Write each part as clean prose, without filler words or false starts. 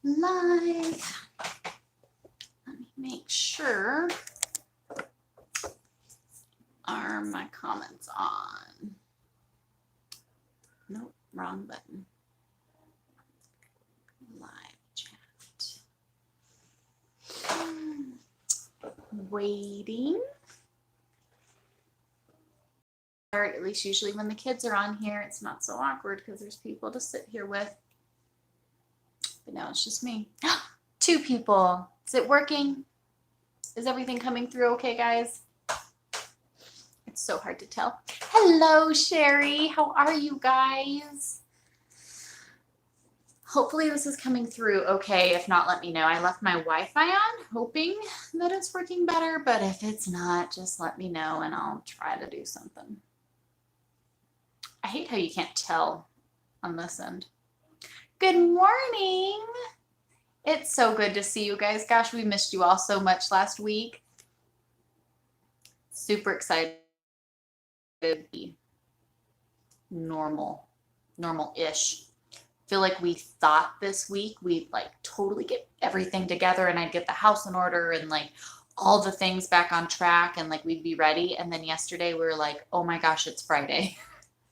Live. Let me make sure. Are my comments on? Nope, wrong button. Live chat. Waiting. Or at least usually when the kids are on here, it's not so awkward because there's people to sit here with. But now it's just me. 2 people. Is it working? Is everything coming through okay, guys? It's so hard to tell. Hello, Sherry. How are you guys? Hopefully this is coming through okay. If not, let me know. I left my Wi-Fi on, hoping that it's working better. But if it's not, just let me know and I'll try to do something. I hate how you can't tell on this end. Good morning. It's so good to see you guys. Gosh, we missed you all so much last week. Super excited to be normal-ish. Feel like we thought this week we'd like totally get everything together and I'd get the house in order and like all the things back on track and like we'd be ready. And then yesterday we were like, oh my gosh, it's Friday.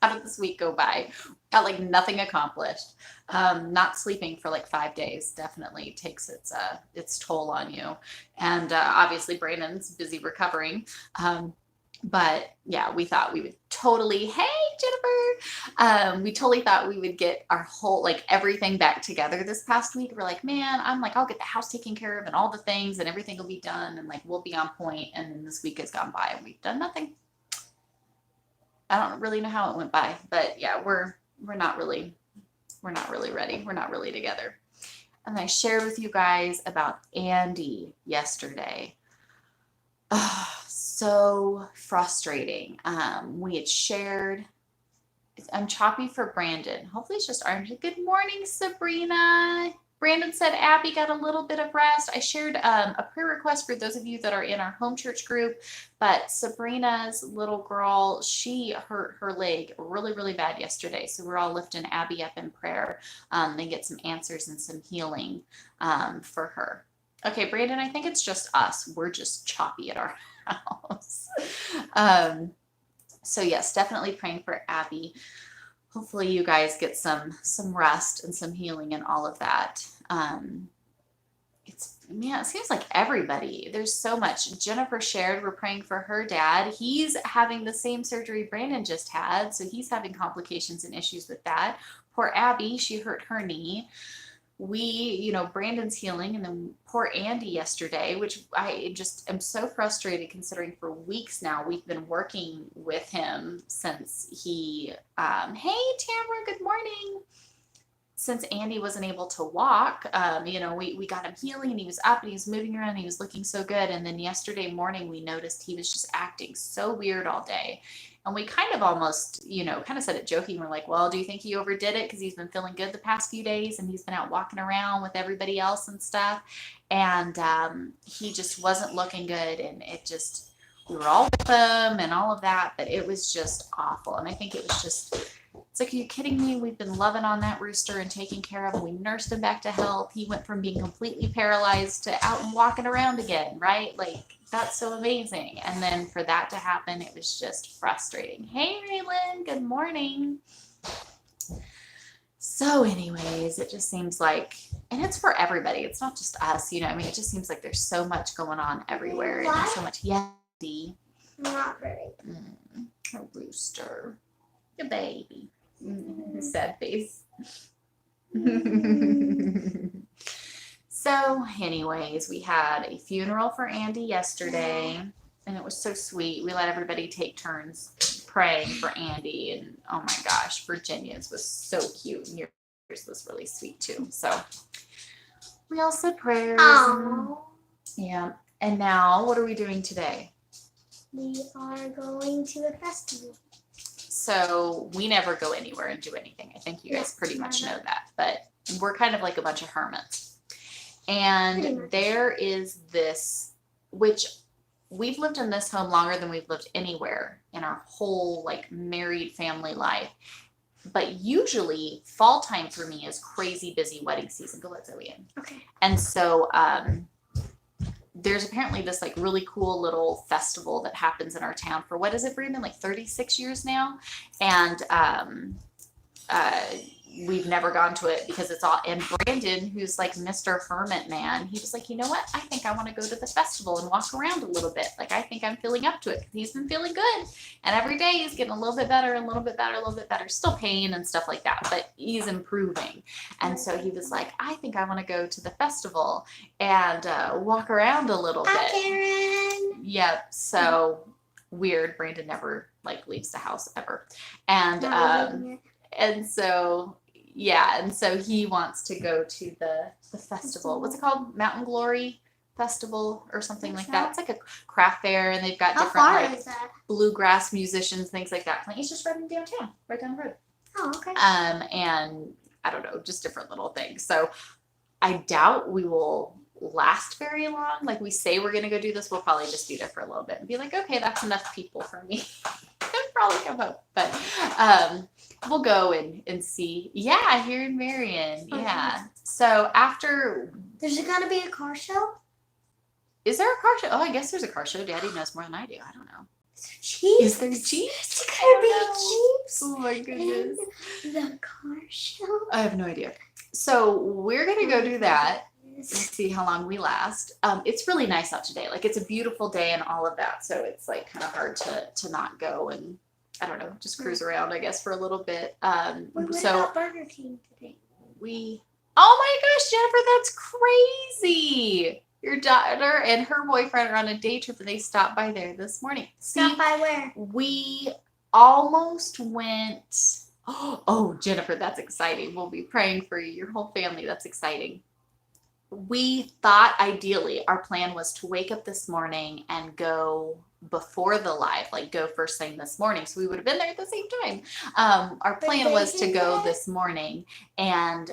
How did this week go by? Got like nothing accomplished. Not sleeping for like 5 days definitely takes its toll on you. And obviously Brandon's busy recovering. But yeah, we thought we would totally, hey Jennifer, we totally thought we would get our whole, like everything back together this past week. We're like, man, I'm like, I'll get the house taken care of and all the things and everything will be done and like we'll be on point. And then this week has gone by and we've done nothing. I don't really know how it went by, but yeah, we're not really ready. We're not really together. And I shared with you guys about Andy yesterday. Oh, so frustrating. We had shared, I'm choppy for Brandon. Hopefully it's just orange. Good morning, Sabrina. Brandon said Abby got a little bit of rest. I shared a prayer request for those of you that are in our home church group, but Sabrina's little girl, she hurt her leg really, really bad yesterday. So we're all lifting Abby up in prayer and get some answers and some healing for her. Okay, Brandon, I think it's just us. We're just choppy at our house. So yes, definitely praying for Abby. Hopefully you guys get some rest and some healing and all of that. It seems like everybody, there's so much. Jennifer shared, we're praying for her dad. He's having the same surgery Brandon just had, so he's having complications and issues with that. Poor Abby, she hurt her knee. Brandon's healing, and then poor Andy yesterday, which I just am so frustrated considering for weeks now we've been working with him since he, hey Tamara, good morning. Since Andy wasn't able to walk, we got him healing and he was up and he was moving around and he was looking so good. And then yesterday morning we noticed he was just acting so weird all day. And we kind of almost, kind of said it joking. We're like, well, do you think he overdid it? Because he's been feeling good the past few days and he's been out walking around with everybody else and stuff. And he just wasn't looking good. And we were all with him and all of that, but it was just awful. And I think it was just, it's like, are you kidding me? We've been loving on that rooster and taking care of him. We nursed him back to health. He went from being completely paralyzed to out and walking around again, right? Like, that's so amazing. And then for that to happen, it was just frustrating. Hey, Raylan, good morning. So anyways, it just seems like, and it's for everybody. It's not just us, it just seems like there's so much going on everywhere. And there's so much, Not very. A rooster. A baby. Sad face. So anyways, we had a funeral for Andy yesterday and it was so sweet. We let everybody take turns praying for Andy, and oh my gosh, Virginia's was so cute and yours was really sweet too. So we all said prayers. Yeah. And now what are we doing today? We are going to a festival. So we never go anywhere and do anything. I think you guys pretty much know that, but we're kind of like a bunch of hermits. And there is this, which we've lived in this home longer than we've lived anywhere in our whole like married family life. But usually fall time for me is crazy busy wedding season. Go let Zoe in. Okay. And so there's apparently this like really cool little festival that happens in our town for, what is it, Brandon? Like 36 years now. And we've never gone to it because it's all, and Brandon, who's like Mr. Hermit man, he was like, you know what? I think I want to go to the festival and walk around a little bit. Like, I think I'm feeling up to it. He's been feeling good. And every day he's getting a little bit better, a little bit better, a little bit better. Still pain and stuff like that, but he's improving. And so he was like, I think I want to go to the festival and walk around a little Hi, bit. Karen. Yep. So weird. Brandon never like leaves the house ever. And so yeah, and so he wants to go to the festival. What's it called? Mountain Glory Festival or something like that. It's like a craft fair, and they've got How different far like is that? bluegrass musicians, things like that. He's just right in downtown, right down the road. Oh, okay. And I don't know, just different little things. So I doubt we will last very long. Like, we say we're gonna go do this, we'll probably just be there for a little bit and be like, okay, that's enough people for me. And probably come home. But we'll go and see. Yeah, here in Marion. Yeah. So after, There's gonna be a car show? is there a car show? Oh, I guess there's a car show. Daddy knows more than I do. I don't know. Is Is there there Jeeps? Jeeps? It's gonna be Jeeps. Oh my goodness. And the car show? I have no idea. So we're gonna go do that and see how long we last. It's really nice out today. Like, it's a beautiful day and all of that. So it's like kind of hard to not go and, I don't know, just cruise around, I guess, for a little bit. Wait, what So about Burger King today? oh my gosh, Jennifer, that's crazy. Your daughter and her boyfriend are on a day trip and they stopped by there this morning. See, Stop by where? we almost went. Oh, Jennifer, that's exciting. We'll be praying for you, your whole family. That's exciting. We thought ideally our plan was to wake up this morning and go before the live, like go first thing this morning. So we would have been there at the same time. Our plan was to go this morning and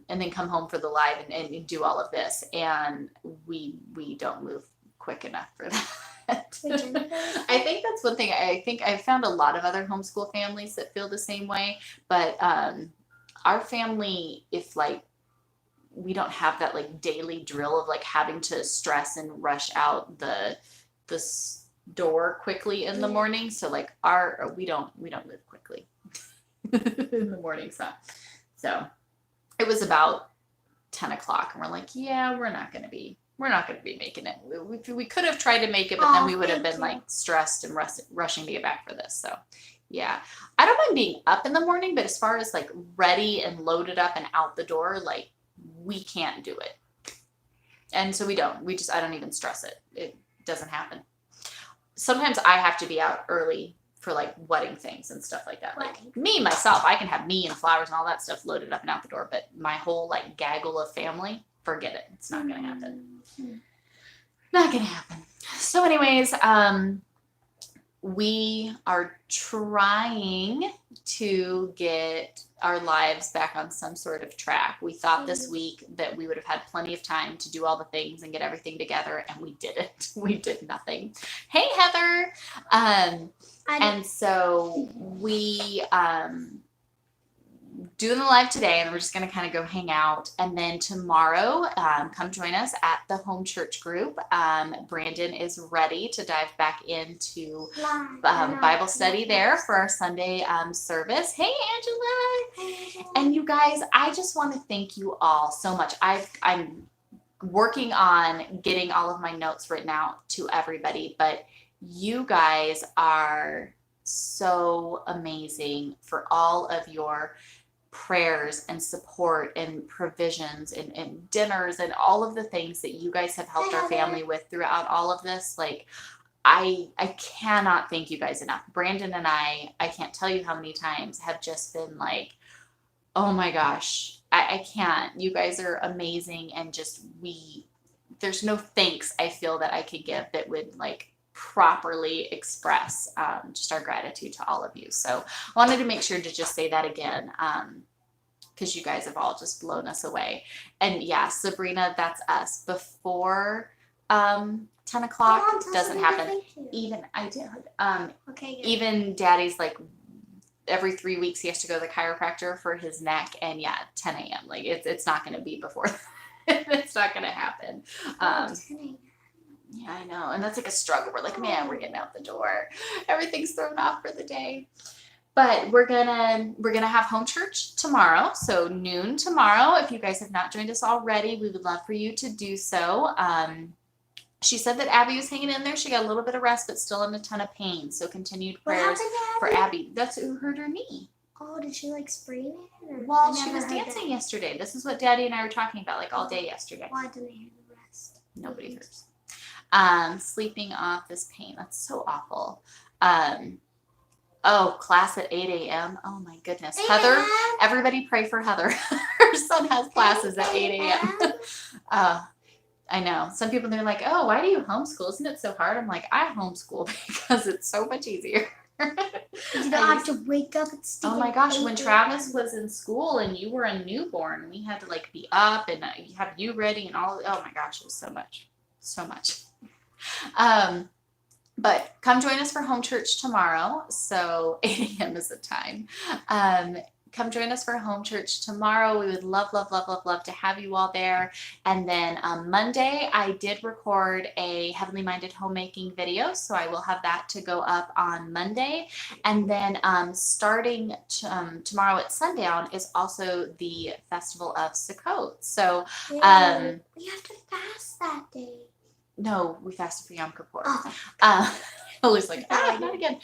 then come home for the live and do all of this. And we don't move quick enough for that. I think that's one thing. I think I've found a lot of other homeschool families that feel the same way, but our family, if like we don't have that like daily drill of like having to stress and rush out the door quickly in the morning. So like we don't move quickly in the morning. So it was about 10 o'clock and we're like, yeah, we're not going to be making it. We could have tried to make it, but then we would have been like stressed and rushing to get back for this. So yeah, I don't mind being up in the morning, but as far as like ready and loaded up and out the door, like we can't do it. And so I don't even stress it. It doesn't happen. Sometimes I have to be out early for like wedding things and stuff like that. Like myself, I can have me and flowers and all that stuff loaded up and out the door, but my whole like gaggle of family, forget it. It's not going to happen. Not going to happen. So anyways, we are trying to get our lives back on some sort of track. We thought this week that we would have had plenty of time to do all the things and get everything together, and we didn't. We did nothing. Hey, Heather. And so we doing the live today, and we're just going to kind of go hang out. And then tomorrow, come join us at the home church group. Brandon is ready to dive back into Bible study there for our Sunday service. Hey, Angela. And you guys, I just want to thank you all so much. I'm working on getting all of my notes written out to everybody, but you guys are so amazing for all of your prayers and support and provisions and dinners and all of the things that you guys have helped our family with throughout all of this. Like, I cannot thank you guys enough. Brandon and I can't tell you how many times have just been like, oh my gosh, I can't. You guys are amazing. And just there's no thanks I feel that I could give that would like properly express just our gratitude to all of you. So I wanted to make sure to just say that again, because you guys have all just blown us away. And yeah, Sabrina, that's us. Before 10 o'clock doesn't happen. Even I did. Okay. Good. Even Daddy's like every 3 weeks he has to go to the chiropractor for his neck, and yeah, 10 a.m. Like it's not going to be before. It's not going to happen. Oh, 10 a.m. Yeah, I know, and that's like a struggle. We're like, man, we're getting out the door. Everything's thrown off for the day. But we're gonna have home church tomorrow, so noon tomorrow. If you guys have not joined us already, we would love for you to do so. She said that Abby was hanging in there. She got a little bit of rest, but still in a ton of pain. So continued What prayers happened to for Abby? Abby. That's who hurt her knee. Oh, did she like sprain it? Or Well, I she never was heard dancing that. yesterday. This is what Daddy and I were talking about like all day yesterday. Why didn't I hear the rest? Nobody hurts. Sleeping off this pain. That's so awful. Oh, class at 8 a.m. Oh my goodness. 8 Heather, a.m.? everybody pray for Heather. Her son has classes at 8 a.m. I know. Some people, they're like, oh, why do you homeschool? Isn't it so hard? I'm like, I homeschool because it's so much easier. You don't have to wake up and Oh my gosh, when Travis was in school and you were a newborn, we had to like be up and have you ready and all. Oh my gosh, it was so much. So much. But come join us for home church tomorrow. So 8 a.m. is the time. Come join us for home church tomorrow. We would love, love, love, love, love to have you all there. And then Monday, I did record a Heavenly Minded homemaking video. So I will have that to go up on Monday. And then starting tomorrow at sundown is also the Festival of Sukkot. So we have to fast that day. no, we fasted for Yom Kippur. Oh. Lily's like, not again.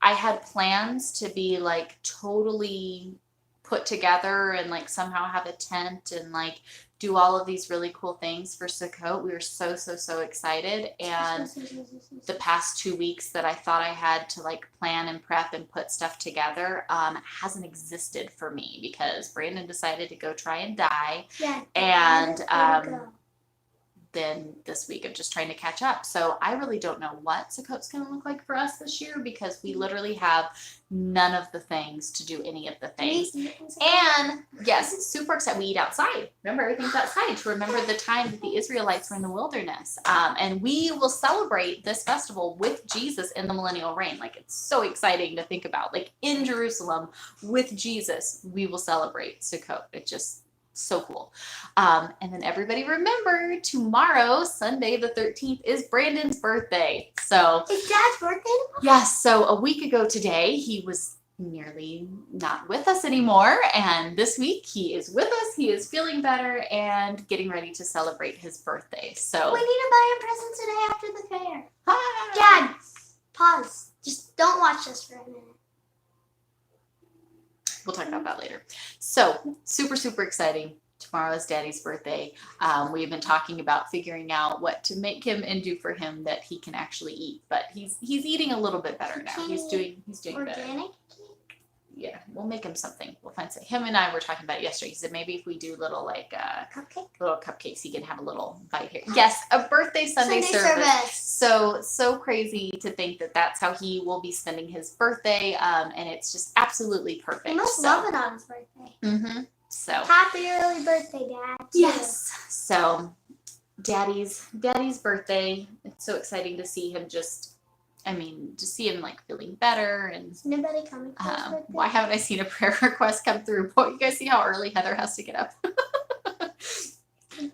I had plans to be like totally put together and like somehow have a tent and like do all of these really cool things for Sukkot. We were so excited. And the past 2 weeks that I thought I had to like plan and prep and put stuff together hasn't existed for me because Brandon decided to go try and die. Yeah. And then this week of just trying to catch up. So I really don't know what Sukkot's going to look like for us this year because we literally have none of the things to do any of the things. And yes, super excited. We eat outside. Remember, everything's outside to remember the time that the Israelites were in the wilderness. And we will celebrate this festival with Jesus in the millennial reign. Like, it's so exciting to think about. Like, in Jerusalem with Jesus, we will celebrate Sukkot. It just so cool. And then everybody remember tomorrow, Sunday the 13th, is Brandon's birthday. So it's Dad's birthday tomorrow? Yes. So a week ago today, he was nearly not with us anymore. And this week he is with us. He is feeling better and getting ready to celebrate his birthday. So we need to buy him presents today after the fair. Hi. Dad, pause. Just don't watch this for a minute. We'll talk about that later. So super exciting. Tomorrow is Daddy's birthday. We've been talking about figuring out what to make him and do for him that he can actually eat. But he's eating a little bit better now. He's doing better. Organic cake? Yeah, we'll make him something. We'll find something. Him and I were talking about it yesterday. He said maybe if we do little like little cupcakes, he can have a little bite here. Yes, a birthday Sunday service. So crazy to think that that's how he will be spending his birthday. And it's just absolutely perfect. He must love it on his birthday. Mm-hmm. So happy early birthday, Dad. Yes. So Daddy's birthday. It's so exciting to see him to see him like feeling better and is nobody coming for his birthday? Why haven't I seen a prayer request come through? Boy, you guys see how early Heather has to get up.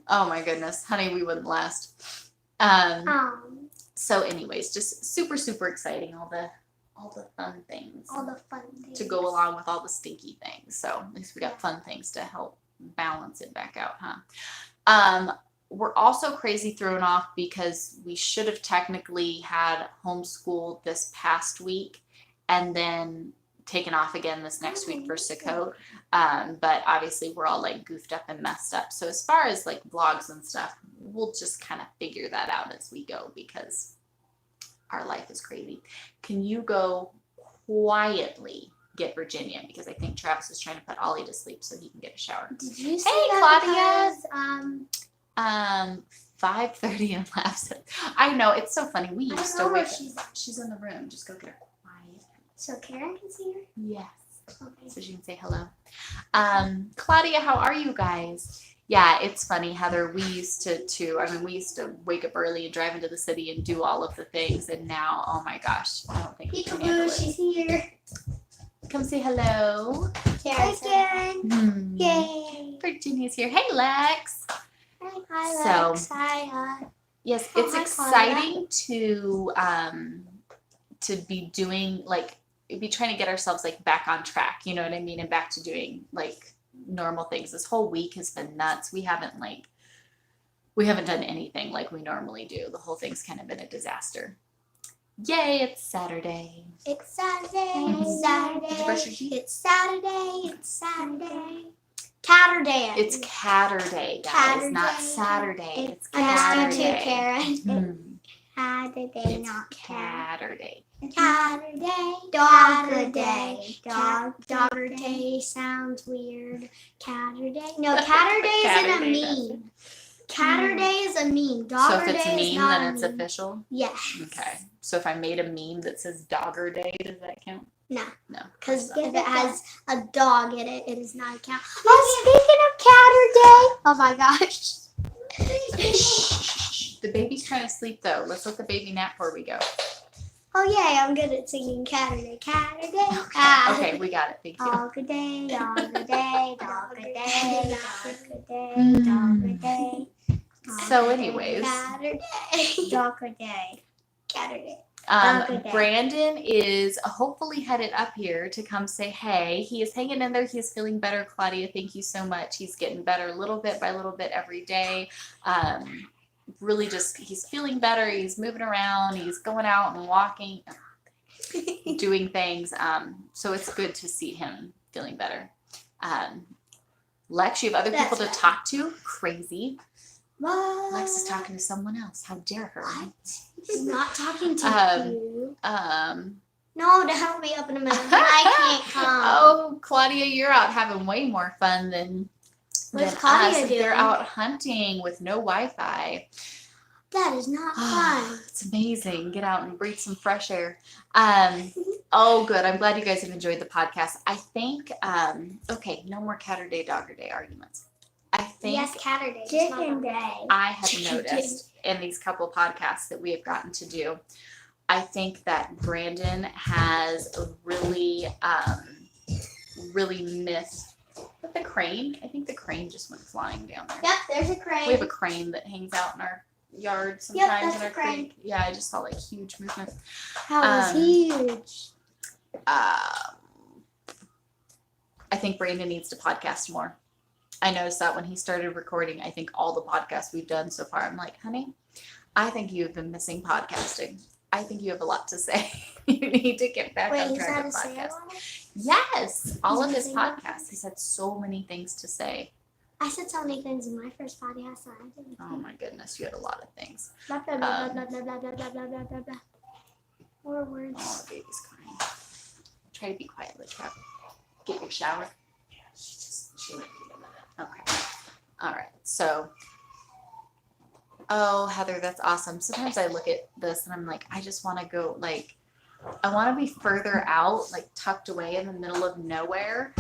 Oh my goodness, honey, we wouldn't last. So anyways, just super exciting, all the fun things. All the fun things. To go along with all the stinky things. So at least we got fun things to help balance it back out, huh? We're also crazy thrown off because we should have technically had homeschool this past week and then taken off again this next week for Sukkot. But obviously we're all like goofed up and messed up. So as far as like vlogs and stuff, we'll just kind of figure that out as we go because our life is crazy. Can you go quietly get Virginia? Because I think Travis is trying to put Ollie to sleep so he can get a shower. Did you see that, Claudia? 5:30 and laughs. I know, it's so funny. We used to wake up. She's in the room. Just go get her quiet. So Karen can see her? Yes. Okay. So she can say hello. Claudia, how are you guys? Yeah, it's funny, Heather. We used to. I mean, we used to wake up early and drive into the city and do all of the things, and now, oh my gosh, I don't think we can handle Peekaboo, it. she's here. Come say hello. Hi, Karen. Hmm. Yay. Virginia's here. Hey, Lex. Hi, So- Lex. Hi. Yes, Oh, it's hi, exciting to be doing like be trying to get ourselves like back on track. You know what I mean, and back to doing like normal things. This whole week has been nuts. We haven't done anything like we normally do. The whole thing's kind of been a disaster. Yay! It's Saturday. It's Saturday. Mhm. It's Saturday. Did you brush your teeth? It's Saturday. It's Saturday. Catterday. It's Catterday, guys, not Catterday. Saturday. It's I missed you too, Catterday. Karen. Hmm. Catterday, It's not cat. Catterday. Catterday. Doggerday. Doggerday sounds weird. Catterday. No, Catterday isn't a Catterday meme. Catterday is a meme. So Doggerday if it's a is meme, not then a it's meme. official. Yes. Okay. So if I made a meme that says Dogger Day, does that count? No. No. Because of course if not. it has a dog in it, it is not a cat. Oh, speaking of Catterday. Oh my gosh. The baby's trying to sleep though. Let's let the baby nap before we go. Oh yay, I'm good at singing Catterday. Catterday. Ah. Okay, we got it. Thank you. Doggerday, Doggerday, Doggerday, Doggerday, Mm. Doggerday. So anyways. Catterday. Doggerday. Catterday. Dogger Day. Brandon is hopefully headed up here to come say hey. He is hanging in there. He is feeling better, Claudia. Thank you so much. He's getting better little bit by little bit every day. Really just, he's feeling better. He's moving around. He's going out and walking, doing things. So it's good to see him feeling better. Lex, you have other people to That's talk to? Crazy. What? Lex is talking to someone else. How dare her? What? He's not talking to you. No, to help me up in a minute. I can't come. Oh, Claudia, you're out having way more fun than What's than Claudia us. They're doing? out hunting with no Wi-Fi. That is not fun. It's amazing. Get out and breathe some fresh air. Oh, good. I'm glad you guys have enjoyed the podcast. I think, okay, no more Catterday, Dogger Day arguments. I think Yes, Catterday. Chicken Day. I have Chicken noticed in these couple podcasts that we have gotten to do, I think that Brandon has really missed with the crane. I think the crane just went flying down there. Yep, there's a crane. We have a crane that hangs out in our yard sometimes that's in our a crane. creek. Yeah, I just saw like huge movement. That was huge. I think Brandon needs to podcast more. I noticed that when he started recording, I think all the podcasts we've done so far, I'm like, honey, I think you have been missing podcasting. I think you have a lot to say. You need to get back Wait, on he's track had with a say podcasts. on it? Yes, all of his Amazing. podcasts. He's had so many things to say. I said so many things in my first podcast. I didn't Oh my goodness, you had a lot of things. blah, blah, blah, blah, blah, blah, blah, blah, blah, blah, blah, blah. More Oh, words. the baby's crying. Try to be quiet, let's try. Get your shower. She might need a minute. Okay. All right. So, oh, Heather, that's awesome. Sometimes I look at this and I'm like, I just want to go, like, I want to be further out, like tucked away in the middle of nowhere,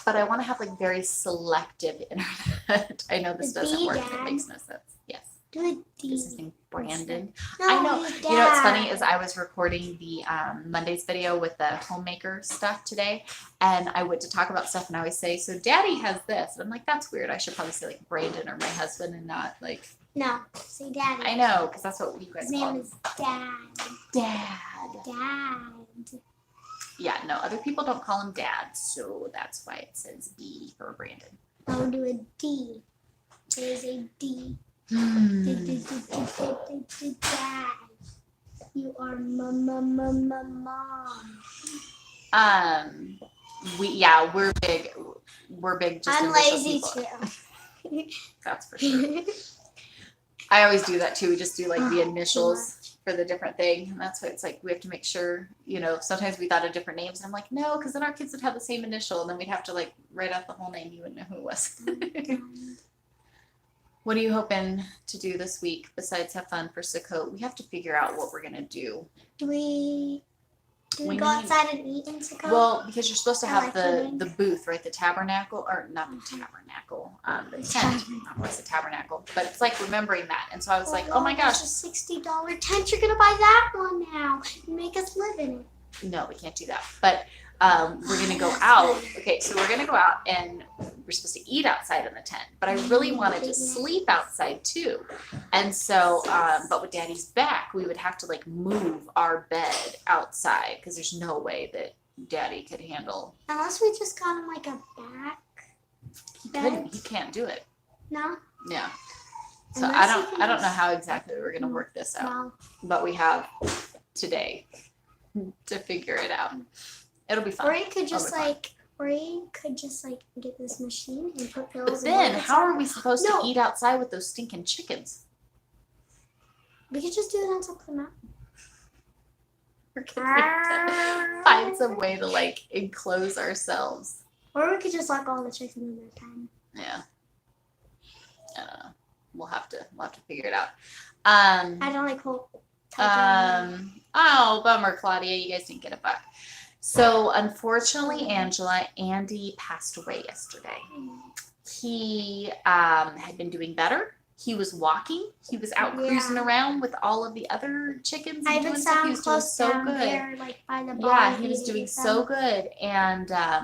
but I want to have like very selective internet. I know this The doesn't work. Dad. It makes no sense. Yes. Do a Is his D. name Brandon? No, I know. he's You know what's funny Dad. is I was recording the Monday's video with the homemaker stuff today, and I went to talk about stuff, and I always say, "So Daddy has this," and I'm like, "That's weird. I should probably say like Brandon or my husband, and not like." No, say Daddy. I know, because that's what you guys His call name him. is Dad. Dad. Dad. Yeah, no, other people don't call him Dad, so that's why it says D for Brandon. I'll do a D. There's a D. Hmm. Dad. You are mom. We're big. We're big. Just I'm initial lazy people. too. That's for sure. I always do that too. We just do like the Oh, initials for the different thing. And that's why it's like we have to make sure, sometimes we thought of different names. And I'm like, no, because then our kids would have the same initial. And then we'd have to like write out the whole name. You wouldn't know who it was. What are you hoping to do this week besides have fun for Sukkot? We have to figure out what we're going to do. We Do we go outside and eat in Tacoma? Well, because you're supposed to have like the booth, right? The tabernacle, or not the tabernacle, the tent. What's the tabernacle? But it's like remembering that. And so I was like, oh my gosh. It's a $60 tent. You're going to buy that one now and make us live in it. No, we can't do that. But we're going to go out. Okay, so we're going to go out and we're supposed to eat outside in the tent. But I really wanted to sleep outside too. And so, but with Daddy's back, we would have to like move our bed outside because there's no way that Daddy could handle. Unless we just got him like a back. He can't do it. No? Yeah. So I don't know how exactly we're going to work this out. No. But we have today to figure it out. It'll be fun. Or you could just get this machine and put pillows. But then, how are we supposed to eat outside with those stinking chickens? We could just do it on top of the mountain. We're gonna find some way to like enclose ourselves. Or we could just lock all the chickens in their pen. Yeah. We'll have to figure it out. I don't like whole. Oh, bummer, Claudia. You guys didn't get a buck. So unfortunately, Andy passed away yesterday. He had been doing better. He was walking. He was out cruising around with all of the other chickens and doing stuff. He was doing so good. There, like, by the yeah, he was doing so good. And I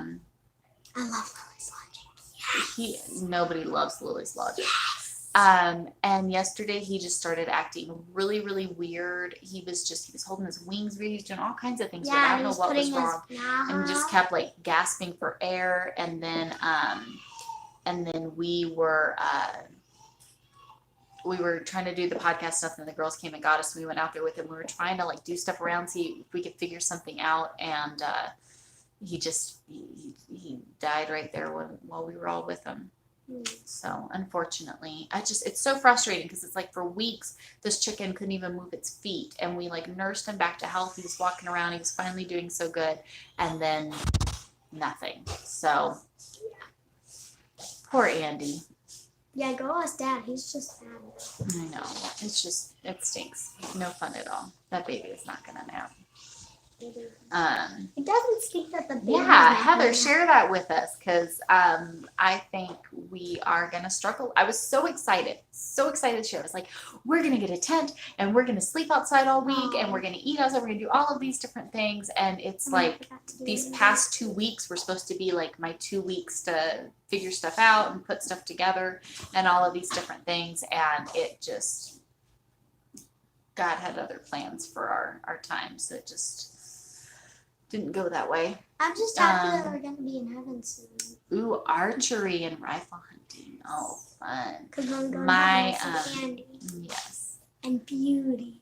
love Lily's Logic. Yes. Nobody loves Lily's Logic. Yes. And yesterday he just started acting really, really weird. He was holding his wings weird. He was doing all kinds of things. I don't know what was wrong. And just kept like gasping for air. And then we were trying to do the podcast stuff, and the girls came and got us, and we went out there with him. We were trying to like do stuff around, see if we could figure something out. And he died right there while we were all with him. So unfortunately, it's so frustrating because it's like for weeks this chicken couldn't even move its feet, and we like nursed him back to health. He was walking around. He was finally doing so good, and then nothing. So poor Andy. Yeah, go ask Dad. He's just sad. I know. It stinks. No fun at all. That baby is not gonna nap. It doesn't stink that the baby. Yeah, Heather, share that with us, because I think we are gonna struggle. I was so excited to share. I was like, we're gonna get a tent and we're gonna sleep outside all week and we're gonna eat outside. We're gonna do all of these different things, and it's like these past 2 weeks were supposed to be like my 2 weeks to figure stuff out and put stuff together and all of these different things, and it just, God had other plans for our time, so it just didn't go that way. I'm just happy that we're going to be in heaven soon. Ooh, archery and rifle hunting. Oh, fun. Because we're going to have candy. Yes. And beauty.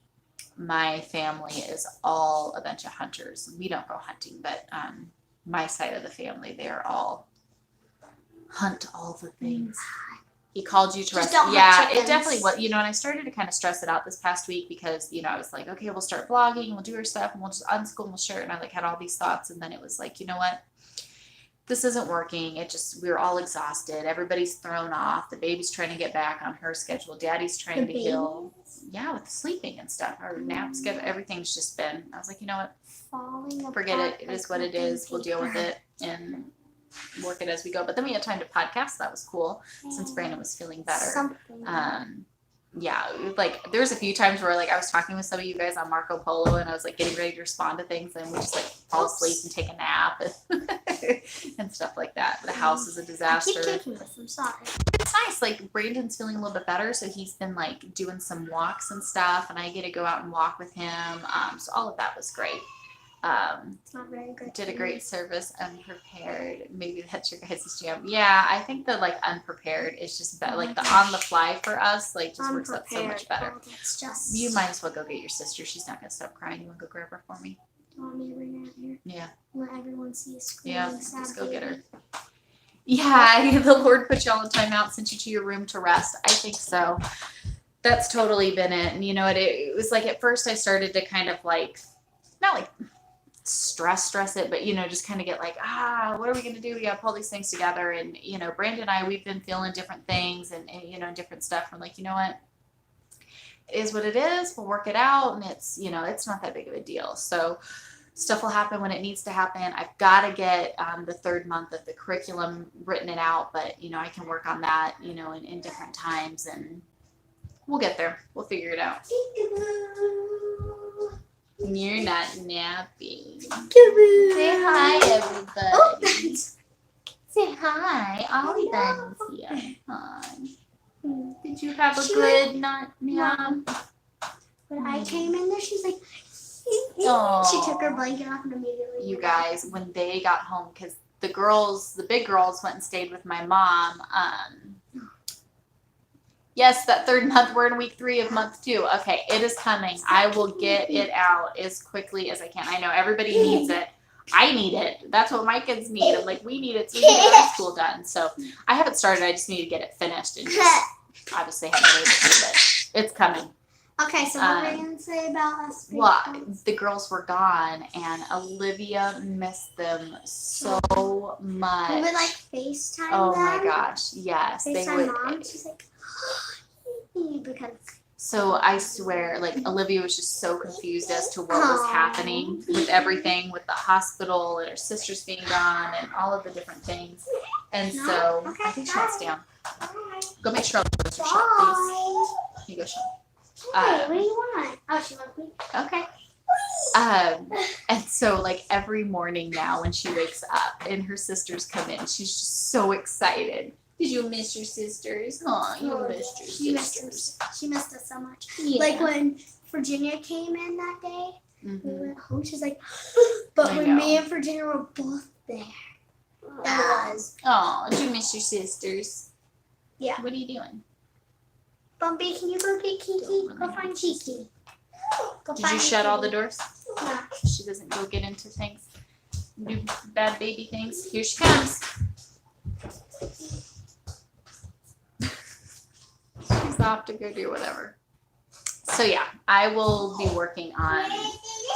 My family is all a bunch of hunters. We don't go hunting, but my side of the family, they're all hunt all the things. He called you to rest. Yeah, it definitely was. And I started to kind of stress it out this past week because, I was like, okay, we'll start vlogging and we'll do our stuff and we'll just unschool and we'll share it. And I like had all these thoughts, and then it was like, you know what? This isn't working. We were all exhausted. Everybody's thrown off. The baby's trying to get back on her schedule. Daddy's trying to heal. Yeah, with sleeping and stuff. Our nap schedule, everything's just been, I was like, you know what? Forget it. It is what it is. We'll deal with it and work it as we go. But then we had time to podcast. That was cool since Brandon was feeling better. Yeah, like there was a few times where like I was talking with some of you guys on Marco Polo, and I was like getting ready to respond to things, and we just like fall asleep and take a nap and stuff like that. The house is a disaster. I keep kicking this. I'm sorry. It's nice. Like Brandon's feeling a little bit better, so he's been like doing some walks and stuff, and I get to go out and walk with him. So all of that was great. It's not very good. Did a great service. Unprepared. Maybe that's your guys' jam. Yeah, I think the like unprepared is just better. Like the on the fly for us, like just works out so much better. You might as well go get your sister. She's not gonna stop crying. You wanna go grab her for me? You want me to bring her out here? Yeah. Let everyone see a screen. Yeah, just go get her. Yeah, the Lord put you all in timeout, sent you to your room to rest. I think so. That's totally been it. And it was like at first I started to kind of like, not like stress it, but just kind of get like, what are we going to do? We got to pull these things together. And Brandon and I, we've been feeling different things and different stuff. We're like, you know what, it is what it is. We'll work it out, and it's it's not that big of a deal. So stuff will happen when it needs to happen. I've got to get the 3rd month of the curriculum written it out, but I can work on that, in different times, and we'll get there. We'll figure it out. You're not napping. Say hi, everybody. Oh, say hi. Ollie Bunny's here. Hi. Did you have a good nap? When I came in there, she's like, Aww. she took her blanket off and immediately. You guys, when they got home, because the big girls went and stayed with my mom. Yes, that 3rd month, we're in week 3 of month 2. Okay, it is coming. I will get it out as quickly as I can. I know everybody needs it. I need it. That's what my kids need. I'm like, we need it so we can get our school done. So I haven't started. I just need to get it finished and just obviously haven't been able to, but it's coming. Okay, so what were you going to say about us? Well, the girls were gone, and Olivia missed them so much. We would like FaceTime Oh them. my gosh, yes. FaceTime they would. Mom. She's like, because. So I swear, like, Olivia was just so confused as to what was happening with everything, with the hospital and her sisters being gone and all of the different things. And so Okay, I think she wants down. Bye. Go make sure all the doors are shut, please. Bye. You go shut. Hey, what do you want? Oh, she wants me. Okay. And so like every morning now when she wakes up and her sisters come in, she's just so excited. Did you miss your sisters? Oh, you missed your sisters. She missed us so much. Yeah. Like when Virginia came in that day, Mhm. we went home. She's like, but I when know. me and Virginia were both there, that was. Oh, did you miss your sisters? Yeah. What are you doing? Bumpy, can you go get Kiki? Go find Kiki. Go Did find you shut all the Kiki. doors? No. So she doesn't go get into things, do bad baby things. Here she comes. She's off to go do whatever. So yeah, I will be working on.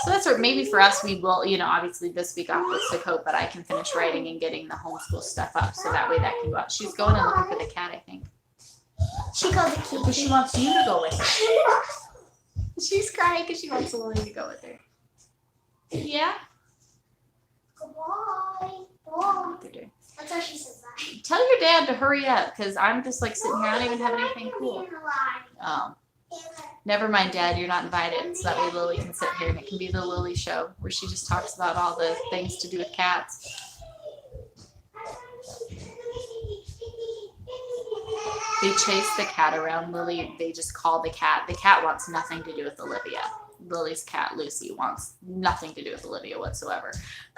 So that's what maybe for us we will, obviously this week off with sick hope, but I can finish writing and getting the homeschool stuff up, so that way that can go out. She's going and looking for the cat, I think. She called it Kiki. Because she wants you to go with her. She's crying because she wants Lily to go with her. Yeah. Bye. What they're doing. That's how she says that. Tell your dad to hurry up, because I'm just like sitting here. I don't even have anything cool. Oh, never mind, Dad. You're not invited. So that way Lily can sit here and it can be the Lily show where she just talks about all the things to do with cats. They chase the cat around Lily. They just call the cat. The cat wants nothing to do with Olivia. Lily's cat, Lucy, wants nothing to do with Olivia whatsoever.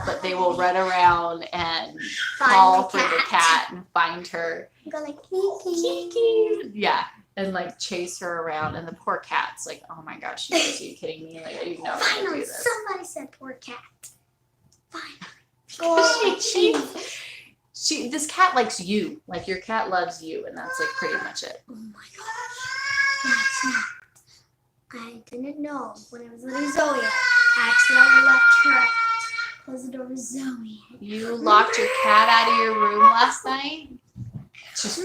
But they will run around and call for the cat and find her. Go like Kiki. Kiki. Yeah. And like chase her around. And the poor cat's like, oh my gosh, she goes, are you kidding me? Like, I didn't know I was going to Finally, do this. somebody said poor cat. Finally. This cat likes you. Like your cat loves you. And that's like pretty much it. Oh my gosh. That's not. I didn't know when I was letting Zoe out. I accidentally left her. Close the door with Zoe. You locked your cat out of your room last night? Just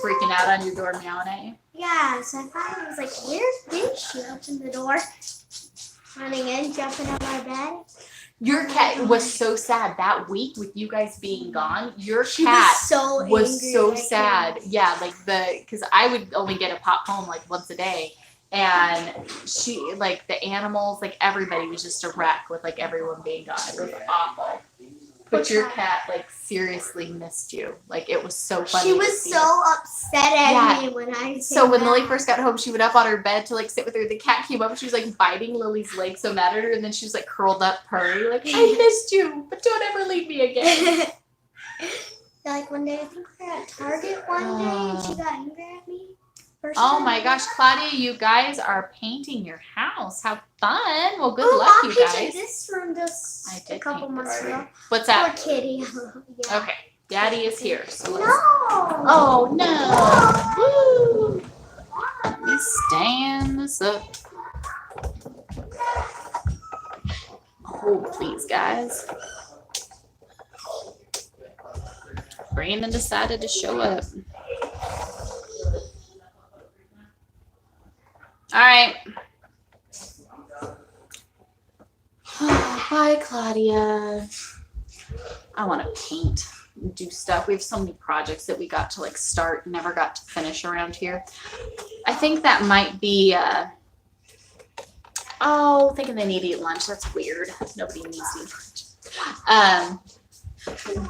freaking out on your door meowing at you? Yeah, so I finally was like, where did she open the door? Running in, jumping on my bed. Your cat was so sad that week with you guys being gone. Your She cat was so angry. was so that I sad. came. Yeah, like because I would only get a pop home like once a day. And she, like the animals, like everybody was just a wreck with like everyone being gone. It was awful. But your cat like seriously missed you. Like it was so funny. She to was see. so upset at Yeah. me when I So when came Lily back. first got home, she went up on her bed to like sit with her. The cat came up and she was like biting Lily's leg so mad at her, and then she was like curled up purring, like, I missed you, but don't ever leave me again. Like one day, I think we were at Target one day, and she got angry at me. First Oh time. my gosh, Claudia, you guys are painting your house. How fun. Well, good Oh, luck, Mom you painted guys. this room just I a did couple paint months this ago. room. What's Poor that? kitty. Yeah. Okay, Daddy is here. So let's... No. Oh no. Woo. Let me stand this up. Hold please, guys. Brandon decided to show up. All right. Hi, Claudia. I want to paint, and do stuff. We have so many projects that we got to like start, and never got to finish around here. I think that might be. Thinking they need to eat lunch. That's weird. Nobody needs to eat lunch.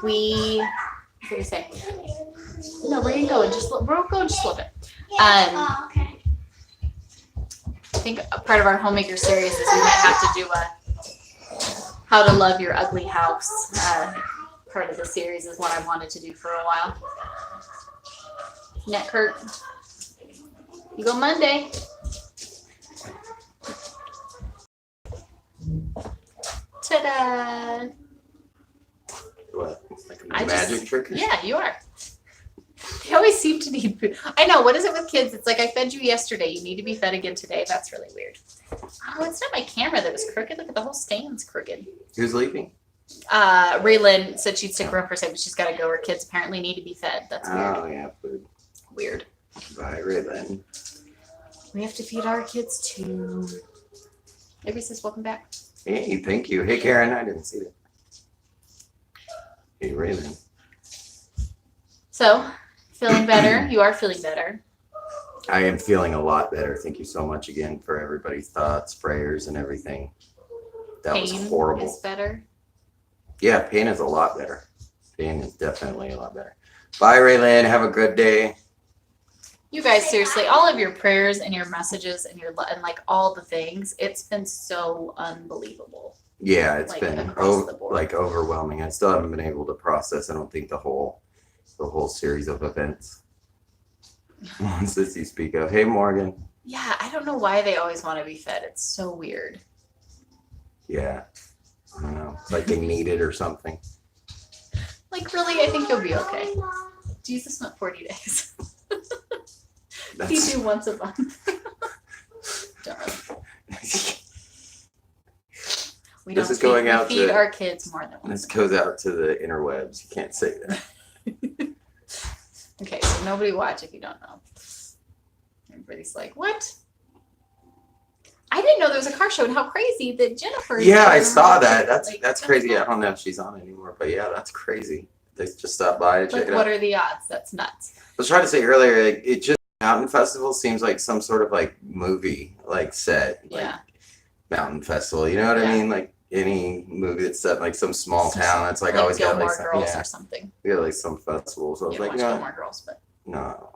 What do you say? No, we're gonna go and just. We'll go and just flip it. Okay. I think a part of our homemaker series is we might have to do a how to love your ugly house. Part of the series is what I wanted to do for a while. Net Kurt. You go Monday. Ta-da! What? Like a I magic just- trick? Yeah, you are. They always seem to need food. I know. What is it with kids? It's like I fed you yesterday. You need to be fed again today. That's really weird. Oh, it's not my camera that was crooked. Look at the whole stand's crooked. Who's leaving? Raylan said she'd stick around for a second, but she's got to go. Her kids apparently need to be fed. That's weird. Oh, yeah, food. Weird. Bye, Raylan. We have to feed our kids too. Everybody says welcome back. Hey, thank you. Hey, Karen, I didn't see that. Hey, Raylan. So, feeling better. You are feeling better. I am feeling a lot better. Thank you so much again for everybody's thoughts, prayers, and everything. That Pain was horrible. is better. Yeah, pain is a lot better. Pain is definitely a lot better. Bye, Raylan. Have a good day. You guys, seriously, all of your prayers and your messages and and like all the things, it's been so unbelievable. Yeah, it's Like, been across the board. like overwhelming. I still haven't been able to process. I don't think the whole series of events. Ones that you speak of. Hey, Morgan. Yeah, I don't know why they always want to be fed. It's so weird. Yeah, I don't know. It's like they need it or something. Like, really, I think you'll be okay. Jesus went 40 days. He That's, do once a month. Darn. We This don't is going feed, out we feed to- our kids more than once. this goes out to the interwebs. You can't say that. Okay, so nobody watch if you don't know. Everybody's like, what? I didn't know there was a car show, and how crazy that Jennifer. Yeah, I saw that. That's Like, that's crazy. I don't know if she's on anymore, but yeah, that's crazy. They just stopped by to check Like, it out. what are the odds? That's nuts. I was trying to say earlier, like, it just Mountain Festival seems like some sort of like movie, like set, like Yeah. Mountain Festival. You know what I Yeah. mean? Like any movie that's set in like some small town. That's like always got Gilmore like some, Girls yeah, or something. yeah, like some festivals. So I You was don't like, watch no, Gilmore Girls, but no.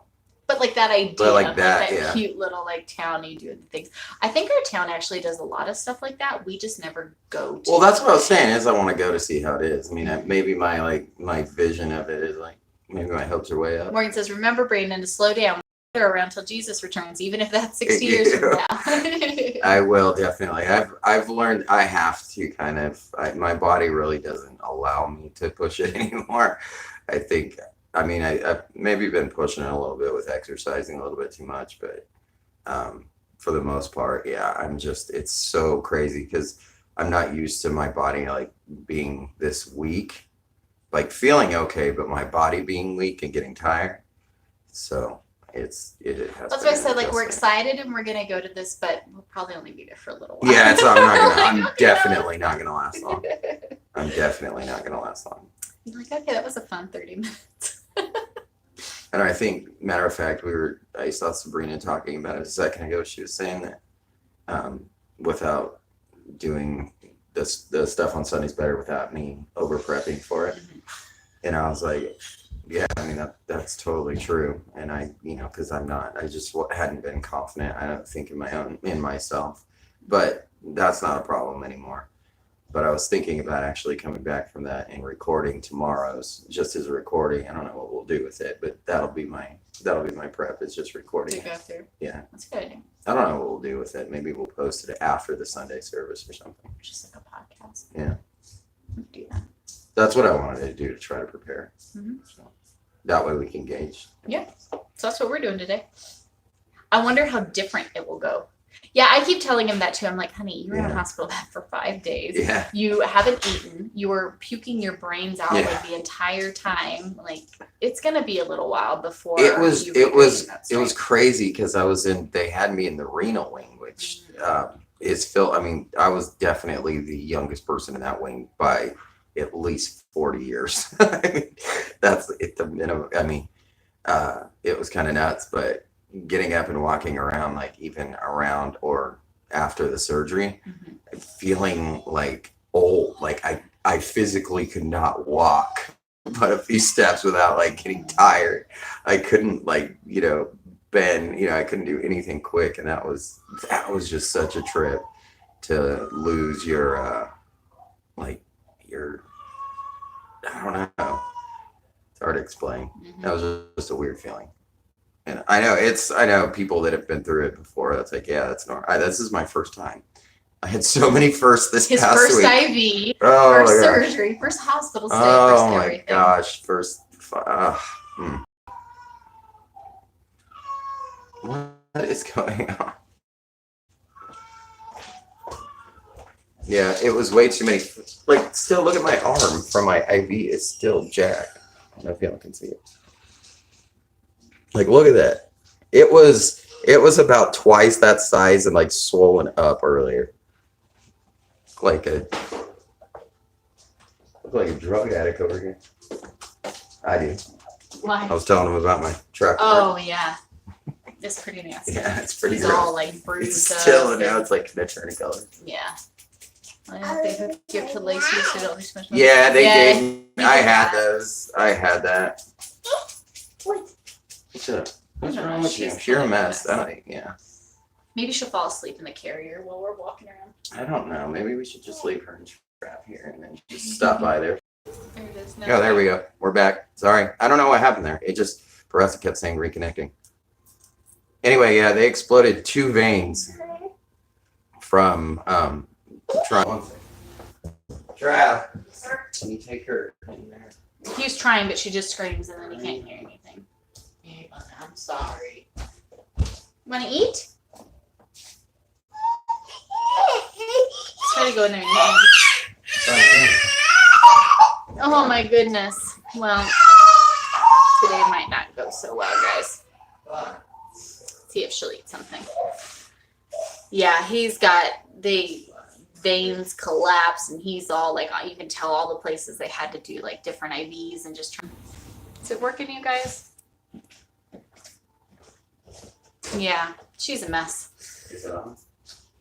like that idea, But like like that, that yeah. cute little like town you do the things. I think our town actually does a lot of stuff like that. We just never go to. Well, that's what I was saying is I want to go to see how it is. I mean, maybe my vision of it is like maybe my hopes are way up. Morgan says, remember, Brandon, to slow down. They're around till Jesus returns, even if that's 60 years from now. I will definitely. I've learned I have to kind of. My body really doesn't allow me to push it anymore. I think. I mean, I've maybe been pushing it a little bit with exercising a little bit too much, but for the most part, yeah, I'm just. It's so crazy because I'm not used to my body like being this weak, like feeling okay, but my body being weak and getting tired. So. It has That's been why I said, an like, we're adjustment. excited and we're gonna go to this, but we'll probably only be there for a little while. Yeah, so I'm not gonna. Like, I'm okay, definitely not gonna last long. I'm definitely not gonna last long. You're like, okay, that was a fun 30 minutes. And I think, matter of fact, I saw Sabrina talking about it a second ago. She was saying that without doing the stuff on Sunday's better without me over prepping for it. And I was like, yeah, I mean, that's totally true. And I, because I just hadn't been confident, I don't think in myself, but that's not a problem anymore. But I was thinking about actually coming back from that and recording tomorrow's just as a recording. I don't know what we'll do with it, but that'll be my prep. It's just recording To it. go through. Yeah. That's a good idea. I don't know what we'll do with it. Maybe we'll post it after the Sunday service or something. Just like a podcast. Yeah. We can do that. That's what I wanted to do to try to prepare. Mhm. So that way we can gauge. So that's what we're doing today. I wonder how different it will go. Yeah, I keep telling him that too. I'm like, honey, you were in a Yeah. hospital bed for 5 days. Yeah. You haven't eaten. You were puking your brains out Yeah. like the entire time. Like, it's gonna be a little while before It was you figure that crazy because they had me in the renal wing, which is Phil. I mean, I was definitely the youngest person in that wing by at least 40 years. I mean, that's at the minimum. I mean, it was kind of nuts, but getting up and walking around, like even around or after the surgery, feeling like old, like I physically could not walk but a few steps without like getting tired. I couldn't like, bend, I couldn't do anything quick. And that was just such a trip to lose your, your, I don't know. It's hard to explain. That was just a weird feeling. And I know people that have been through it before. That's like, yeah, that's normal. This is my first time. I had so many firsts this His past first week. IV, Oh, first my gosh. surgery, first hospital stay, Oh first my everything. gosh, What is going on? Yeah, it was way too many. Like, still look at my arm from my IV. It's still jacked. I don't know if y'all can see it. Like, look at that. It was about twice that size and like swollen up earlier. Like a drug addict over here. I do. Why? I was telling him about my truck. Oh yeah, it's pretty nasty. Yeah, it's pretty It's gross. all like bruised It's up. still, and now it's like gonna turn color. Yeah. Well, they hook you up to Lacey so you don't lose much money. Yeah, they Yeah, gave me. I had those. I had that. What? What's up? What's I don't wrong know, with you? she's You're a kind of a mess. mess. Yeah. Maybe she'll fall asleep in the carrier while we're walking around. I don't know. Maybe we should just leave her in trap here and then just stop by there. There it is. Oh, there we go. We're back. Sorry. I don't know what happened there. It just, for us, it kept saying reconnecting. Anyway, yeah, they exploded 2 veins from trying. Trav, can you take her in there? He was trying, but she just screams and then he can't hear anything. I'm sorry. Want to eat? Try to go in there and eat. Oh my goodness. Well, today might not go so well, guys. See if she'll eat something. Yeah, he's got the veins collapse and he's all like, you can tell all the places they had to do like different IVs and just trying. Is it working, you guys? Yeah, she's a mess. Is it on?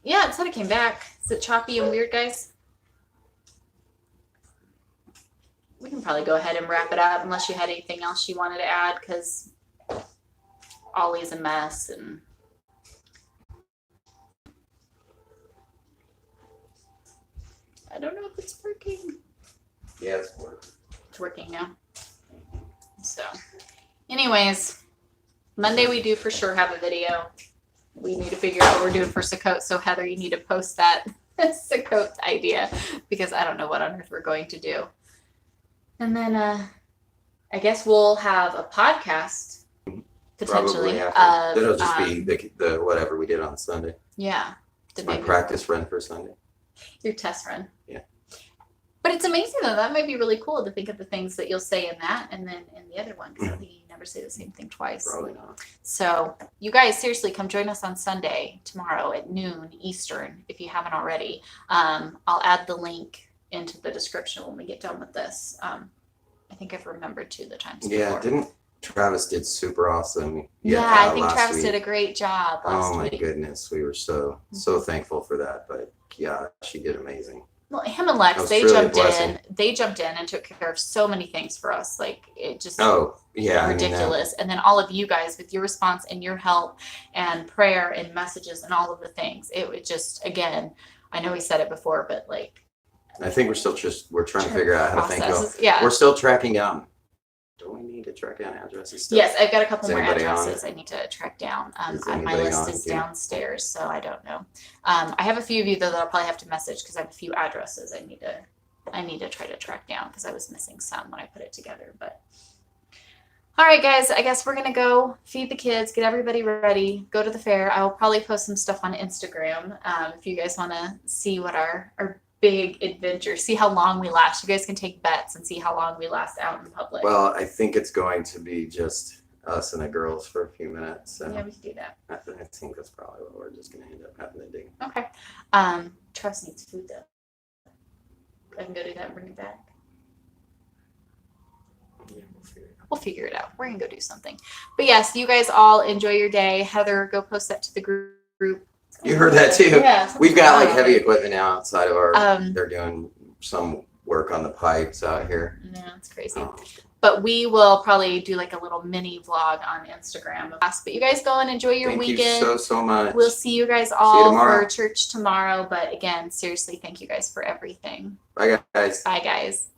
Yeah, it said it came back. Is it choppy and weird, guys? We can probably go ahead and wrap it up unless you had anything else you wanted to add, because Ollie's a mess and I don't know if it's working. Yeah, it's working. It's working now. So, anyways, Monday we do for sure have a video. We need to figure out what we're doing for Sukkot. So Heather, you need to post that Sukkot idea because I don't know what on earth we're going to do. And then I guess we'll have a podcast potentially. Probably it'll just be the whatever we did on Sunday. Yeah. It's my practice run for Sunday. Your test run. Yeah. But it's amazing though. That might be really cool to think of the things that you'll say in that and then in the other one, because I think you never say the same thing twice. Probably not. So you guys seriously come join us on Sunday tomorrow at noon Eastern if you haven't already. I'll add the link into the description when we get done with this. I think I've remembered the times Yeah, before. didn't Travis did super awesome. I think last Travis week. did a great job last Oh my week. goodness, we were so thankful for that. But yeah, she did amazing. Well, him and Lex, That was they truly a jumped blessing. in. They jumped in and took care of so many things for us. Like it just Oh yeah, ridiculous. And then all of you guys with your response and your help and prayer and messages and all of the things. It would just, again, I know we said it before, but like I think we're trying to figure out how to think. processes. Yeah. We're still tracking down. Do we need to track down addresses still? Yes, I've got a couple Is more anybody on? addresses I need to track down. Is My anybody list on is too? downstairs, so I don't know. I have a few of you though that I'll probably have to message because I have a few addresses I need to try to track down because I was missing some when I put it together. But all right, guys, I guess we're gonna go feed the kids, get everybody ready, go to the fair. I will probably post some stuff on Instagram if you guys want to see what our big adventure, see how long we last. You guys can take bets and see how long we last out in public. Well, I think it's going to be just us and the girls for a few minutes. So Yeah, we can do that. I think that's probably what we're just gonna end up having to do. Okay. Trust needs food though. I can go do that and bring it back. Yeah, we'll figure it out. We'll figure it out. We're gonna go do something. But yes, you guys all enjoy your day. Heather, go post that to the group. You heard that too. Yeah. We've got like heavy equipment now outside of our. Um, They're doing some work on the pipes out here. Yeah, it's crazy. Um, But we will probably do like a little mini vlog on Instagram of us. But you guys go and enjoy your Thank weekend. you so much. We'll see you guys all tomorrow. for church tomorrow. But again, seriously, thank you guys for everything. Bye guys. Bye, guys.